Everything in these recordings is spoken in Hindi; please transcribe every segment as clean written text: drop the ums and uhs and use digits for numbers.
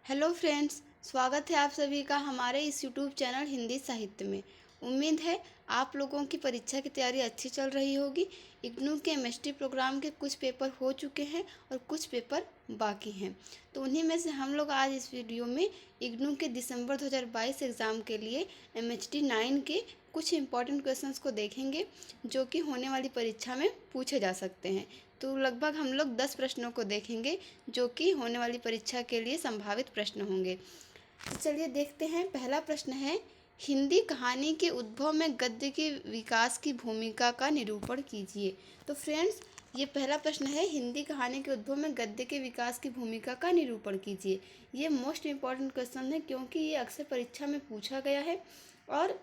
हेलो फ्रेंड्स, स्वागत है आप सभी का हमारे इस यूट्यूब चैनल हिंदी साहित्य में। उम्मीद है आप लोगों की परीक्षा की तैयारी अच्छी चल रही होगी। इग्नू के एमएसटी प्रोग्राम के कुछ पेपर हो चुके हैं और कुछ पेपर बाकी हैं, तो उन्हीं में से हम लोग आज इस वीडियो में इग्नू के दिसंबर 2022 एग्ज़ाम के लिए एमएचटी 9 के कुछ इंपॉर्टेंट क्वेश्चंस को देखेंगे जो कि होने वाली परीक्षा में पूछे जा सकते हैं। तो लगभग हम लोग 10 प्रश्नों को देखेंगे जो कि होने वाली परीक्षा के लिए संभावित प्रश्न होंगे। तो चलिए देखते हैं। पहला प्रश्न है, हिंदी कहानी के उद्भव में गद्य के विकास की भूमिका का निरूपण कीजिए। तो फ्रेंड्स, ये पहला प्रश्न है, हिंदी कहानी के उद्भव में गद्य के विकास की भूमिका का निरूपण कीजिए। ये मोस्ट इम्पॉर्टेंट क्वेश्चन है क्योंकि ये अक्सर परीक्षा में पूछा गया है और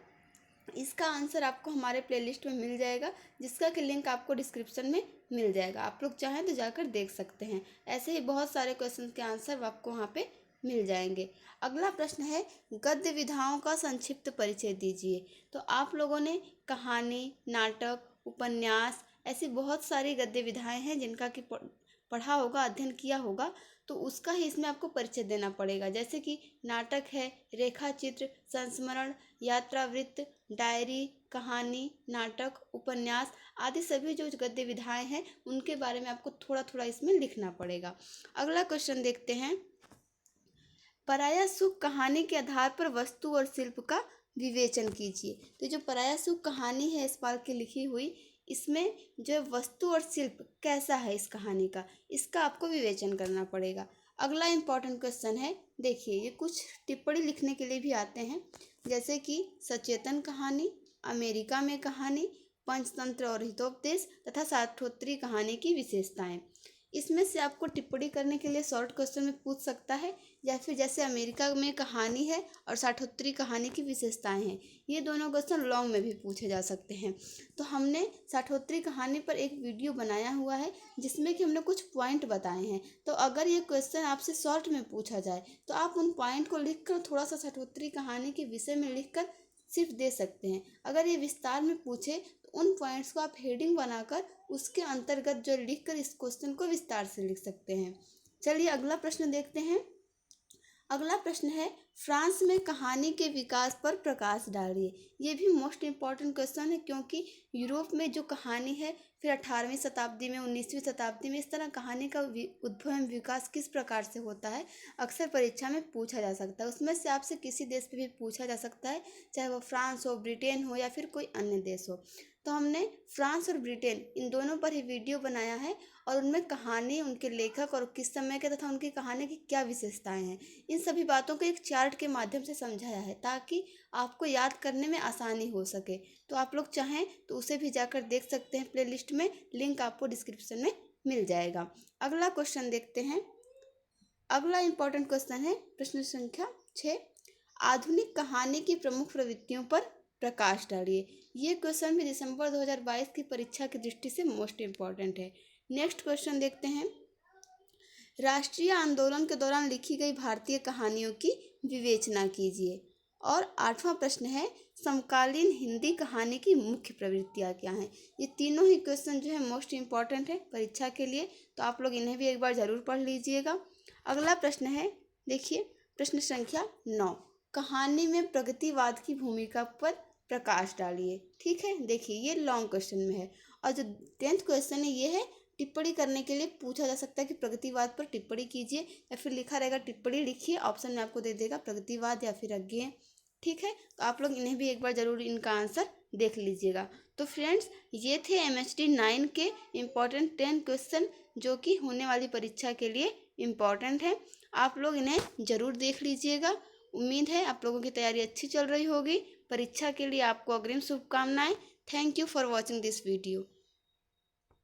इसका आंसर आपको हमारे प्लेलिस्ट में मिल जाएगा, जिसका कि लिंक आपको डिस्क्रिप्शन में मिल जाएगा। आप लोग चाहें तो जाकर देख सकते हैं। ऐसे ही बहुत सारे क्वेश्चन के आंसर आपको वहाँ पे मिल जाएंगे। अगला प्रश्न है, गद्य विधाओं का संक्षिप्त परिचय दीजिए। तो आप लोगों ने कहानी, नाटक, उपन्यास, ऐसी बहुत सारी गद्य विधाएं हैं जिनका कि पढ़ा होगा, अध्ययन किया होगा, तो उसका ही इसमें आपको परिचय देना पड़ेगा। जैसे कि नाटक है रेखा चित्र, संस्मरण, यात्रावृत्त, डायरी, कहानी, नाटक, उपन्यास आदि सभी जो गद्य विधाएं हैं उनके बारे में आपको थोड़ा थोड़ा इसमें लिखना पड़ेगा। अगला क्वेश्चन देखते हैं, पराया सुख कहानी के आधार पर वस्तु और शिल्प का विवेचन कीजिए। तो जो पराया सुख कहानी है यशपाल की लिखी हुई, इसमें जो वस्तु और शिल्प कैसा है इस कहानी का, इसका आपको विवेचन करना पड़ेगा। अगला इम्पॉर्टेंट क्वेश्चन है, देखिए ये कुछ टिप्पणी लिखने के लिए भी आते हैं, जैसे कि सचेतन कहानी, अमेरिका में कहानी, पंचतंत्र और हितोपदेश तथा साठोत्तरी कहानी की विशेषताएं। इसमें से आपको टिप्पणी करने के लिए शॉर्ट क्वेश्चन में पूछ सकता है, या फिर जैसे अमेरिका में कहानी है और साठोत्तरी कहानी की विशेषताएं हैं, ये दोनों क्वेश्चन लॉन्ग में भी पूछे जा सकते हैं। तो हमने साठोत्तरी कहानी पर एक वीडियो बनाया हुआ है जिसमें कि हमने कुछ पॉइंट बताए हैं। तो अगर ये क्वेश्चन आपसे शॉर्ट में पूछा जाए तो आप उन पॉइंट को लिखकर थोड़ा सा साठोत्तरी कहानी के विषय में लिखकर सिर्फ दे सकते हैं। अगर ये विस्तार में पूछे तो उन पॉइंट्स को आप हेडिंग बनाकर उसके अंतर्गत जो लिखकर इस क्वेश्चन को विस्तार से लिख सकते हैं। चलिए अगला प्रश्न देखते हैं। अगला प्रश्न है, फ्रांस में कहानी के विकास पर प्रकाश डालिए। ये भी मोस्ट इम्पॉर्टेंट क्वेश्चन है क्योंकि यूरोप में जो कहानी है, फिर 18वीं शताब्दी में, 19वीं शताब्दी में इस तरह कहानी का उद्भव एवं विकास किस प्रकार से होता है, अक्सर परीक्षा में पूछा जा सकता है। उसमें से आपसे किसी देश पे भी पूछा जा सकता है, चाहे वो फ्रांस हो, ब्रिटेन हो या फिर कोई अन्य देश हो। तो हमने फ्रांस और ब्रिटेन इन दोनों पर ही वीडियो बनाया है और उनमें कहानी, उनके लेखक और किस समय के तथा उनकी कहानी की क्या विशेषताएं हैं, इन सभी बातों को एक चार्ट के माध्यम से समझाया है ताकि आपको याद करने में आसानी हो सके। तो आप लोग चाहें तो उसे भी जाकर देख सकते हैं, प्लेलिस्ट में लिंक आपको डिस्क्रिप्शन में मिल जाएगा। अगला क्वेश्चन देखते हैं। अगला इंपॉर्टेंट क्वेश्चन है प्रश्न संख्या 6, आधुनिक कहानी की प्रमुख प्रवृत्तियों पर प्रकाश डालिए। ये क्वेश्चन भी दिसंबर 2022 की परीक्षा की दृष्टि से मोस्ट इम्पॉर्टेंट है। नेक्स्ट क्वेश्चन देखते हैं, राष्ट्रीय आंदोलन के दौरान लिखी गई भारतीय कहानियों की विवेचना कीजिए। और 8वां प्रश्न है, समकालीन हिंदी कहानी की मुख्य प्रवृत्तियाँ क्या हैं। ये तीनों ही क्वेश्चन जो है मोस्ट इम्पॉर्टेंट है परीक्षा के लिए, तो आप लोग इन्हें भी एक बार ज़रूर पढ़ लीजिएगा। अगला प्रश्न है, देखिए प्रश्न संख्या 9, कहानी में प्रगतिवाद की भूमिका पर प्रकाश डालिए। ठीक है, देखिए ये लॉन्ग क्वेश्चन में है। और जो 10th क्वेश्चन है, ये है टिप्पणी करने के लिए पूछा जा सकता है कि प्रगतिवाद पर टिप्पणी कीजिए, या फिर लिखा रहेगा टिप्पणी लिखिए, ऑप्शन में आपको दे देगा प्रगतिवाद या फिर अज्ञेय। ठीक है, तो आप लोग इन्हें भी एक बार ज़रूर इनका आंसर देख लीजिएगा। तो फ्रेंड्स, ये थे एमएचटी 9 के इम्पॉर्टेंट 10 क्वेश्चन जो कि होने वाली परीक्षा के लिए इम्पॉर्टेंट है। आप लोग इन्हें ज़रूर देख लीजिएगा। उम्मीद है आप लोगों की तैयारी अच्छी चल रही होगी। परीक्षा के लिए आपको अग्रिम शुभकामनाएं। Thank you for watching this video.